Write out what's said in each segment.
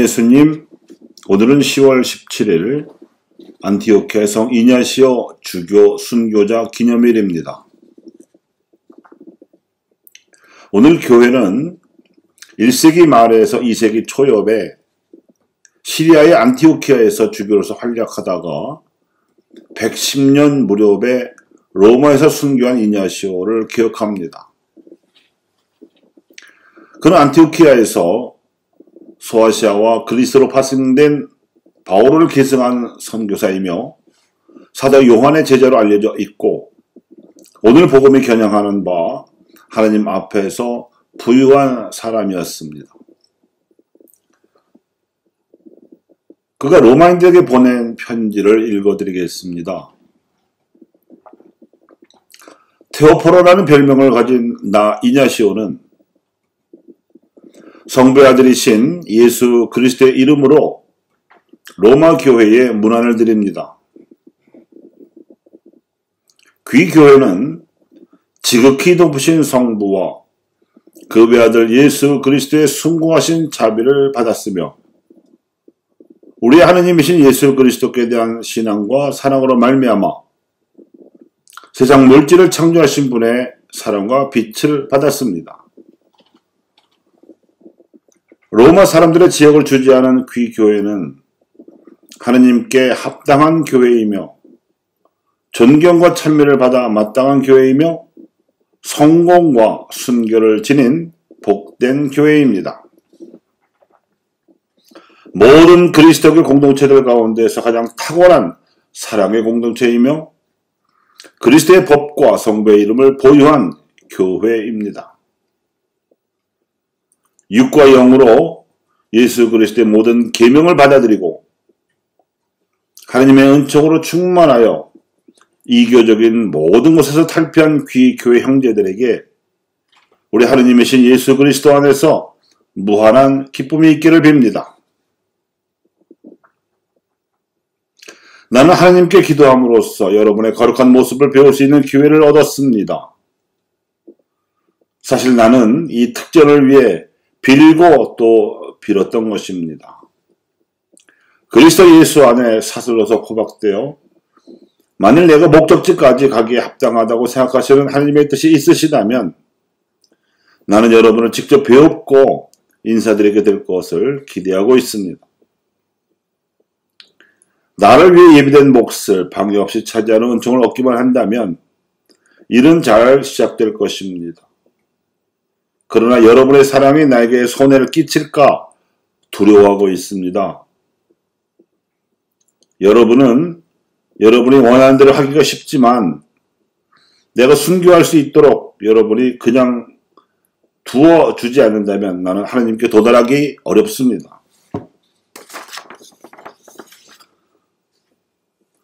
예수님, 오늘은 10월 17일 안티오키아 성 이냐시오 주교 순교자 기념일입니다. 오늘 교회는 1세기 말에서 2세기 초엽에 시리아의 안티오키아에서 주교로서 활약하다가 110년 무렵에 로마에서 순교한 이냐시오를 기억합니다. 그는 안티오키아에서 소아시아와 그리스로 파송된 바오로를 계승한 선교사이며 사도 요한의 제자로 알려져 있고, 오늘 복음이 겨냥하는 바 하나님 앞에서 부유한 사람이었습니다. 그가 로마인들에게 보낸 편지를 읽어드리겠습니다. 테오포로라는 별명을 가진 나 이냐시오는 성부의 아들이신 예수 그리스도의 이름으로 로마 교회에 문안을 드립니다. 귀 교회는 지극히 높으신 성부와 그 외아들 예수 그리스도의 숭고하신 자비를 받았으며 우리 하느님이신 예수 그리스도께 대한 신앙과 사랑으로 말미암아 세상 물질을 창조하신 분의 사랑과 빛을 받았습니다. 로마 사람들의 지역을 주지하는 귀 교회는 하느님께 합당한 교회이며 존경과 찬미를 받아 마땅한 교회이며 성공과 순교를 지닌 복된 교회입니다. 모든 그리스도교 공동체들 가운데서 가장 탁월한 사랑의 공동체이며 그리스도의 법과 성부의 이름을 보유한 교회입니다. 육과 영으로 예수 그리스도의 모든 계명을 받아들이고 하나님의 은총으로 충만하여 이교적인 모든 곳에서 탈피한 귀 교회 형제들에게 우리 하느님이신 예수 그리스도 안에서 무한한 기쁨이 있기를 빕니다. 나는 하나님께 기도함으로써 여러분의 거룩한 모습을 배울 수 있는 기회를 얻었습니다. 사실 나는 이 특전을 위해 빌고 또 빌었던 것입니다. 그리스도 예수 안에 사슬러서 포박되어 만일 내가 목적지까지 가기에 합당하다고 생각하시는 하나님의 뜻이 있으시다면 나는 여러분을 직접 배웁고 인사드리게 될 것을 기대하고 있습니다. 나를 위해 예비된 몫을 방해 없이 차지하는 은총을 얻기만 한다면 일은 잘 시작될 것입니다. 그러나 여러분의 사랑이 나에게 손해를 끼칠까 두려워하고 있습니다. 여러분이 원하는 대로 하기가 쉽지만 내가 순교할 수 있도록 여러분이 그냥 두어주지 않는다면 나는 하나님께 도달하기 어렵습니다.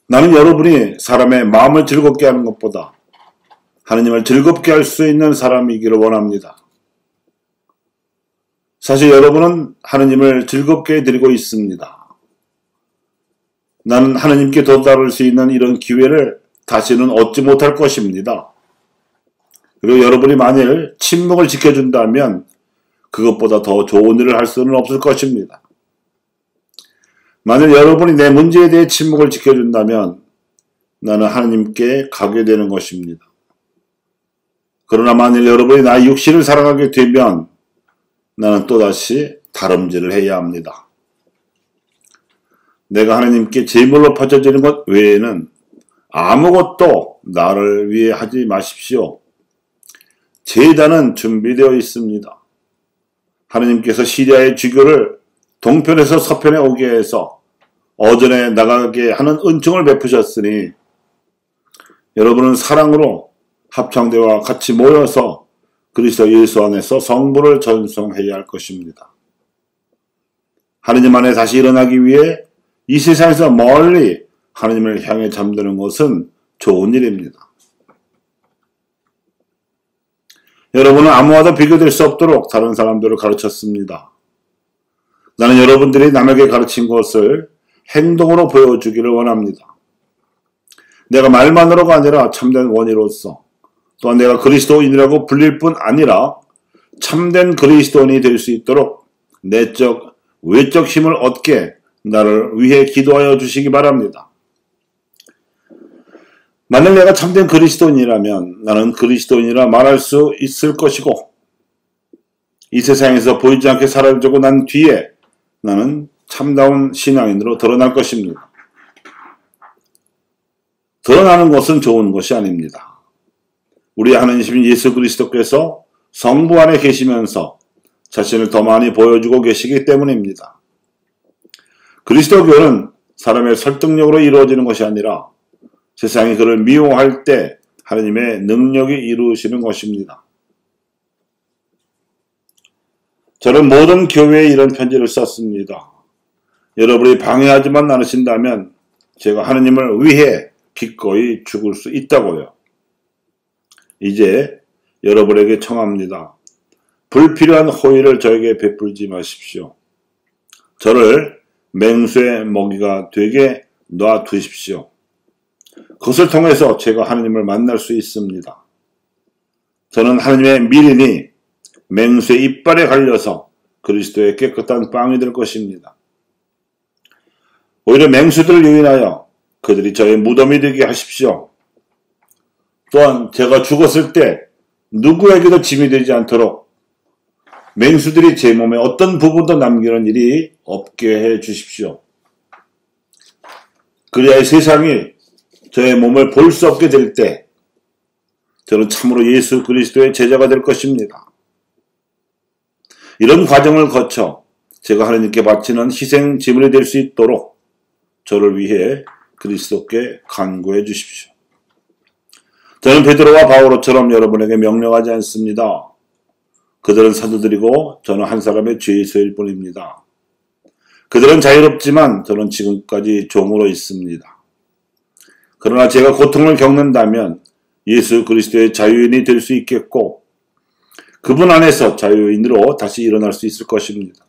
나는 여러분이 사람의 마음을 즐겁게 하는 것보다 하나님을 즐겁게 할 수 있는 사람이기를 원합니다. 사실 여러분은 하느님을 즐겁게 해드리고 있습니다. 나는 하느님께 도달할 수 있는 이런 기회를 다시는 얻지 못할 것입니다. 그리고 여러분이 만일 침묵을 지켜준다면 그것보다 더 좋은 일을 할 수는 없을 것입니다. 만일 여러분이 내 문제에 대해 침묵을 지켜준다면 나는 하느님께 가게 되는 것입니다. 그러나 만일 여러분이 나의 육신을 사랑하게 되면 나는 또다시 다름질을 해야 합니다. 내가 하나님께 제물로 바쳐지는 것 외에는 아무것도 나를 위해 하지 마십시오. 제단은 준비되어 있습니다. 하나님께서 시리아의 주교를 동편에서 서편에 오게 해서 어전에 나가게 하는 은총을 베푸셨으니 여러분은 사랑으로 합창대와 같이 모여서 그리스도 예수 안에서 성부를 전송해야 할 것입니다. 하느님 안에 다시 일어나기 위해 이 세상에서 멀리 하느님을 향해 잠드는 것은 좋은 일입니다. 여러분은 아무와도 비교될 수 없도록 다른 사람들을 가르쳤습니다. 나는 여러분들이 남에게 가르친 것을 행동으로 보여주기를 원합니다. 내가 말만으로가 아니라 참된 원의로서 또한 내가 그리스도인이라고 불릴 뿐 아니라 참된 그리스도인이 될 수 있도록 내적 외적 힘을 얻게 나를 위해 기도하여 주시기 바랍니다. 만약 내가 참된 그리스도인이라면 나는 그리스도인이라 말할 수 있을 것이고, 이 세상에서 보이지 않게 사라지고 난 뒤에 나는 참다운 신앙인으로 드러날 것입니다. 드러나는 것은 좋은 것이 아닙니다. 우리 하나님이신 예수 그리스도께서 성부 안에 계시면서 자신을 더 많이 보여주고 계시기 때문입니다. 그리스도교는 사람의 설득력으로 이루어지는 것이 아니라 세상이 그를 미워할 때 하나님의 능력이 이루어지는 것입니다. 저는 모든 교회에 이런 편지를 썼습니다. 여러분이 방해하지만 않으신다면 제가 하나님을 위해 기꺼이 죽을 수 있다고요. 이제 여러분에게 청합니다. 불필요한 호의를 저에게 베풀지 마십시오. 저를 맹수의 먹이가 되게 놔두십시오. 그것을 통해서 제가 하나님을 만날 수 있습니다. 저는 하나님의 미린이 맹수의 이빨에 갈려서 그리스도의 깨끗한 빵이 될 것입니다. 오히려 맹수들을 유인하여 그들이 저의 무덤이 되게 하십시오. 또한 제가 죽었을 때 누구에게도 짐이 되지 않도록 맹수들이 제 몸의 어떤 부분도 남기는 일이 없게 해 주십시오. 그래야 세상이 저의 몸을 볼 수 없게 될 때 저는 참으로 예수 그리스도의 제자가 될 것입니다. 이런 과정을 거쳐 제가 하나님께 바치는 희생 제물이 될 수 있도록 저를 위해 그리스도께 간구해 주십시오. 저는 베드로와 바오로처럼 여러분에게 명령하지 않습니다. 그들은 사도들이고 저는 한 사람의 죄수일 뿐입니다. 그들은 자유롭지만 저는 지금까지 종으로 있습니다. 그러나 제가 고통을 겪는다면 예수 그리스도의 자유인이 될 수 있겠고 그분 안에서 자유인으로 다시 일어날 수 있을 것입니다.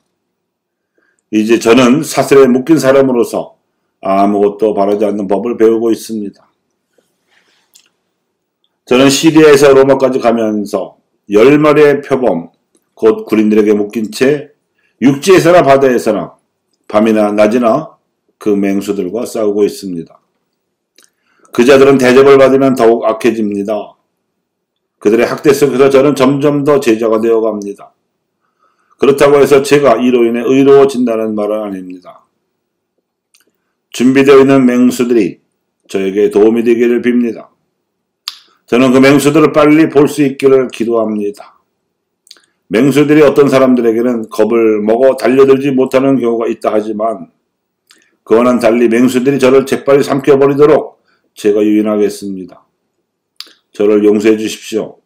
이제 저는 사슬에 묶인 사람으로서 아무것도 바라지 않는 법을 배우고 있습니다. 저는 시리아에서 로마까지 가면서 10마리의 표범, 곧 군인들에게 묶인 채 육지에서나 바다에서나 밤이나 낮이나 그 맹수들과 싸우고 있습니다. 그 자들은 대접을 받으면 더욱 악해집니다. 그들의 학대 속에서 저는 점점 더 제자가 되어갑니다. 그렇다고 해서 제가 이로 인해 의로워진다는 말은 아닙니다. 준비되어 있는 맹수들이 저에게 도움이 되기를 빕니다. 저는 그 맹수들을 빨리 볼 수 있기를 기도합니다. 맹수들이 어떤 사람들에게는 겁을 먹어 달려들지 못하는 경우가 있다 하지만 그와는 달리 맹수들이 저를 재빨리 삼켜버리도록 제가 유인하겠습니다. 저를 용서해 주십시오.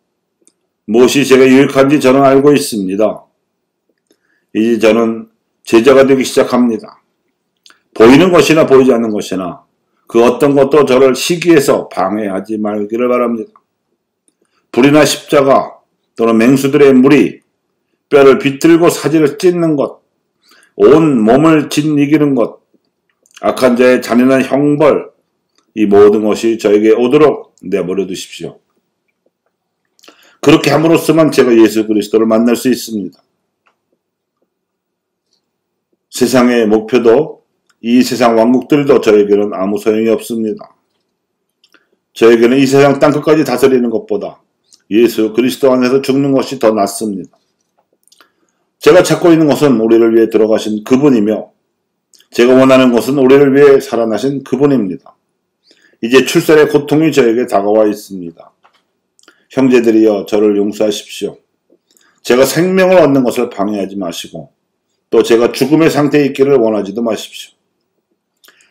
무엇이 제가 유익한지 저는 알고 있습니다. 이제 저는 제자가 되기 시작합니다. 보이는 것이나 보이지 않는 것이나 그 어떤 것도 저를 시기에서 방해하지 말기를 바랍니다. 불이나 십자가 또는 맹수들의 무리, 뼈를 비틀고 사지를 찢는 것, 온 몸을 짓이기는 것, 악한 자의 잔인한 형벌, 이 모든 것이 저에게 오도록 내버려 두십시오. 그렇게 함으로써만 제가 예수 그리스도를 만날 수 있습니다. 세상의 목표도 이 세상 왕국들도 저에게는 아무 소용이 없습니다. 저에게는 이 세상 땅끝까지 다스리는 것보다 예수 그리스도 안에서 죽는 것이 더 낫습니다. 제가 찾고 있는 것은 우리를 위해 들어가신 그분이며 제가 원하는 것은 우리를 위해 살아나신 그분입니다. 이제 출산의 고통이 저에게 다가와 있습니다. 형제들이여 저를 용서하십시오. 제가 생명을 얻는 것을 방해하지 마시고 또 제가 죽음의 상태에 있기를 원하지도 마십시오.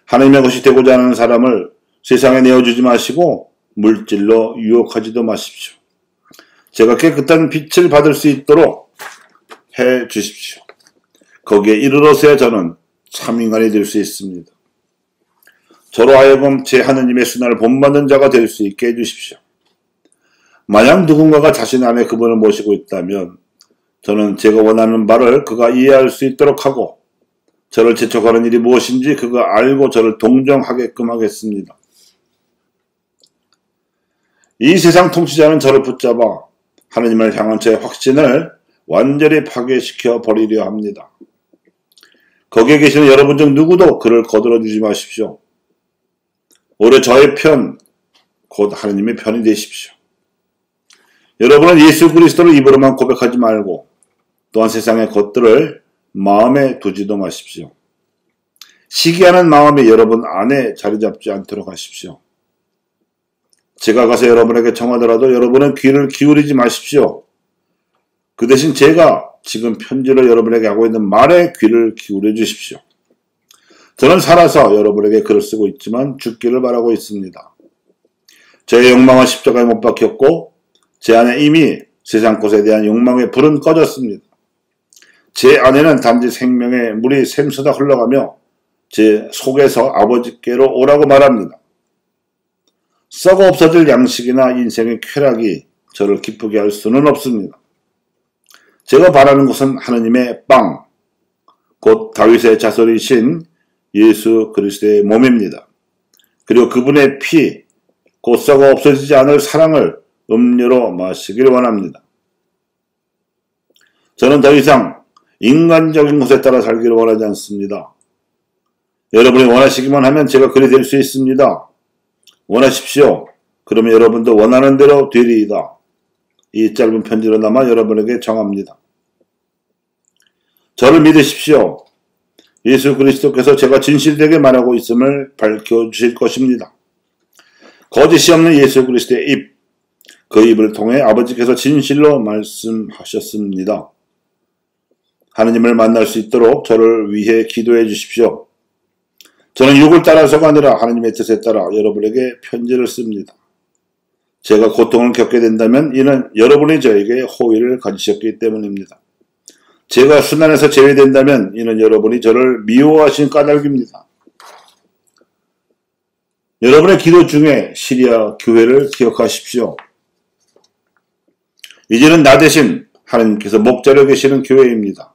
하나님의 것이 되고자 하는 사람을 세상에 내어주지 마시고 물질로 유혹하지도 마십시오. 제가 깨끗한 빛을 받을 수 있도록 해 주십시오. 거기에 이르러서야 저는 참 인간이 될 수 있습니다. 저로 하여금 제 하느님의 순환을 본받는 자가 될 수 있게 해주십시오. 만약 누군가가 자신 안에 그분을 모시고 있다면 저는 제가 원하는 바를 그가 이해할 수 있도록 하고 저를 재촉하는 일이 무엇인지 그가 알고 저를 동정하게끔 하겠습니다. 이 세상 통치자는 저를 붙잡아 하느님을 향한 제 확신을 완전히 파괴시켜 버리려 합니다. 거기에 계시는 여러분 중 누구도 그를 거들어주지 마십시오. 오히려 저의 편, 곧 하느님의 편이 되십시오. 여러분은 예수 그리스도를 입으로만 고백하지 말고 또한 세상의 것들을 마음에 두지도 마십시오. 시기하는 마음이 여러분 안에 자리 잡지 않도록 하십시오. 제가 가서 여러분에게 청하더라도 여러분은 귀를 기울이지 마십시오. 그 대신 제가 지금 편지로 여러분에게 하고 있는 말에 귀를 기울여 주십시오. 저는 살아서 여러분에게 글을 쓰고 있지만 죽기를 바라고 있습니다. 저의 욕망은 십자가에 못 박혔고 제 안에 이미 세상 것에 대한 욕망의 불은 꺼졌습니다. 제 안에는 단지 생명의 물이 샘솟아 흘러가며 제 속에서 아버지께로 오라고 말합니다. 썩어 없어질 양식이나 인생의 쾌락이 저를 기쁘게 할 수는 없습니다. 제가 바라는 것은 하느님의 빵, 곧 다윗의 자손이신 예수 그리스도의 몸입니다. 그리고 그분의 피, 곧 썩어 없어지지 않을 사랑을 음료로 마시길 원합니다. 저는 더 이상 인간적인 것에 따라 살기를 원하지 않습니다. 여러분이 원하시기만 하면 제가 그리 될 수 있습니다. 원하십시오. 그러면 여러분도 원하는 대로 되리이다. 이 짧은 편지로나마 여러분에게 정합니다. 저를 믿으십시오. 예수 그리스도께서 제가 진실되게 말하고 있음을 밝혀주실 것입니다. 거짓이 없는 예수 그리스도의 입, 그 입을 통해 아버지께서 진실로 말씀하셨습니다. 하느님을 만날 수 있도록 저를 위해 기도해 주십시오. 저는 육을 따라서가 아니라 하느님의 뜻에 따라 여러분에게 편지를 씁니다. 제가 고통을 겪게 된다면 이는 여러분이 저에게 호의를 가지셨기 때문입니다. 제가 순환에서 제외된다면 이는 여러분이 저를 미워하신 까닭입니다. 여러분의 기도 중에 시리아 교회를 기억하십시오. 이제는 나 대신 하나님께서 목자로 계시는 교회입니다.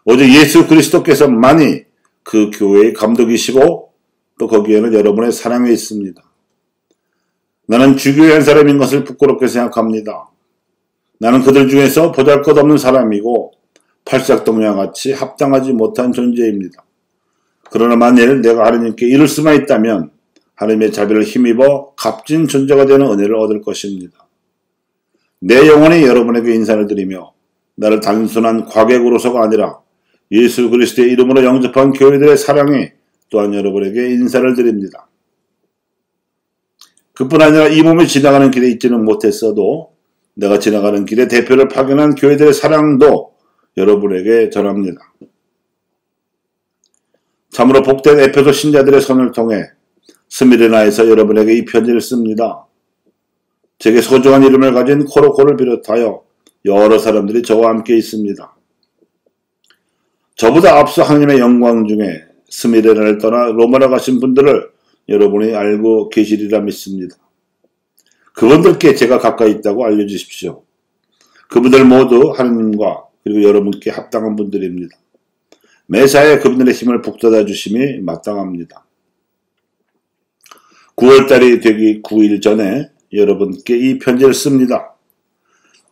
오직 예수 그리스도께서만이 그 교회의 감독이시고 또 거기에는 여러분의 사랑이 있습니다. 나는 주교의 한 사람인 것을 부끄럽게 생각합니다. 나는 그들 중에서 보잘것없는 사람이고 팔싹동리와 같이 합당하지 못한 존재입니다. 그러나 만일 내가 하느님께 이룰 수만 있다면 하느님의 자비를 힘입어 값진 존재가 되는 은혜를 얻을 것입니다. 내 영혼이 여러분에게 인사를 드리며 나를 단순한 과객으로서가 아니라 예수 그리스도의 이름으로 영접한 교회들의 사랑에 또한 여러분에게 인사를 드립니다. 그뿐 아니라 이 몸이 지나가는 길에 있지는 못했어도 내가 지나가는 길에 대표를 파견한 교회들의 사랑도 여러분에게 전합니다. 참으로 복된 에페소 신자들의 손을 통해 스미르나에서 여러분에게 이 편지를 씁니다. 제게 소중한 이름을 가진 코로코를 비롯하여 여러 사람들이 저와 함께 있습니다. 저보다 앞서 하나님의 영광 중에 스미르나를 떠나 로마로 가신 분들을 여러분이 알고 계시리라 믿습니다. 그분들께 제가 가까이 있다고 알려주십시오. 그분들 모두 하느님과 그리고 여러분께 합당한 분들입니다. 매사에 그분들의 힘을 북돋아 주심이 마땅합니다. 9월달이 되기 9일 전에 여러분께 이 편지를 씁니다.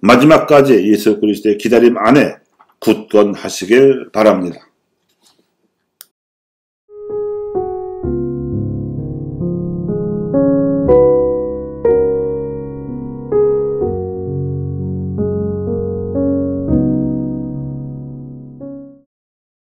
마지막까지 예수 그리스도의 기다림 안에 굳건하시길 바랍니다.